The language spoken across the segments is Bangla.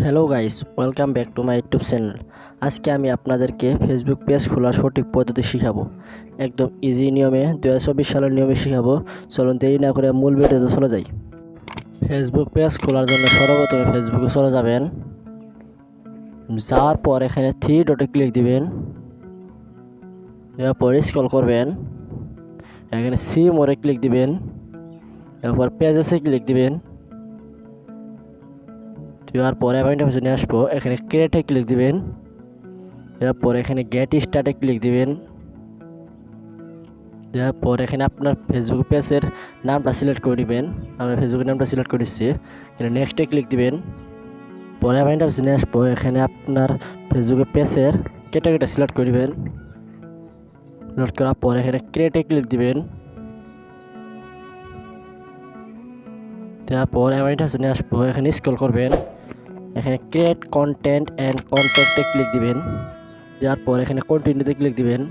Hello guys, welcome back to my YouTube channel. আজকে আমি আপনাদেরকে ফেসবুক পেজ খোলার সঠিক পদ্ধতি শিখাবো। একদম ইজি নিয়মে 2024 সালের নিয়মে শিখাবো। চলুন দেরি না করে মূল ভিডিওতে চলে যাই। ফেসবুক পেজ খোলার জন্য সর্বপ্রথমে ফেসবুকে চলে যাবেন। যাওয়ার পর এখানে থ্রি ডটে ক্লিক দিবেন, এরপর স্ক্রল করবেন, এখানে সি মোরে ক্লিক দিবেন, এরপর পেজেসে ক্লিক দিবেন। দেওয়ার পরে আমি নিয়ে আসবো, এখানে ক্রিয়েটে ক্লিক দিবেন, এরপর এখানে গেট স্টার্টে ক্লিক দিবেন। দেওয়ার পর এখানে আপনার ফেসবুক পেজের নামটা সিলেক্ট করে নেবেন। আমি ফেসবুকের নামটা সিলেক্ট করে দিচ্ছি, এখানে নেক্সটে ক্লিক দিবেন। পরে আমি নিয়ে আসবো, এখানে আপনার ফেসবুকের পেজের ক্যাটাগরিটা সিলেক্ট করে নেবেন। সিলেক্ট করার পর এখানে ক্রিয়েটে ক্লিক দিবেন। তারপর আমি নিয়ে আসবো, এখানে স্ক্রল করবেন, এখানে ক্রিয়েট কন্টেন্ট অ্যান্ড কন্ট্যাক্টে ক্লিক দিবেন। যার পর এখানে কন্টিনিউতে ক্লিক দিবেন।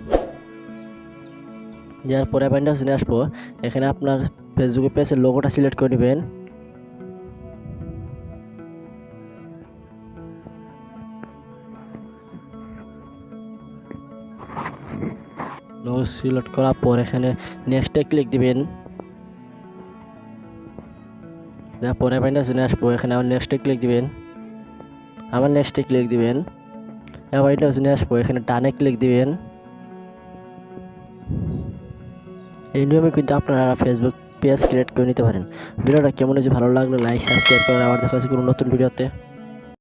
যার পরে আমি নিয়ে আসবো, এখানে আপনার ফেসবুক পেজের লোগোটা সিলেক্ট করে নেবেন। লোগো সিলেক্ট করার পর এখানে নেক্সটে ক্লিক দিবেন। তারপরে আমি নিয়ে আসবো, এখানে আমার নেক্সটে ক্লিক দিবেন, আবার নেক্সটে ক্লিক দিবেন, এবার নিয়ে আসবো, এখানে ডানে ক্লিক দিবেন। এই নিয়মে কিন্তু আপনারা ফেসবুক পেজ ক্রিয়েট করে নিতে পারেন। ভিডিওটা কেমন হয়েছে, ভালো লাগলে লাইক সাবস্ক্রাইব করে আবার দেখা হচ্ছে কোনো নতুন ভিডিওতে।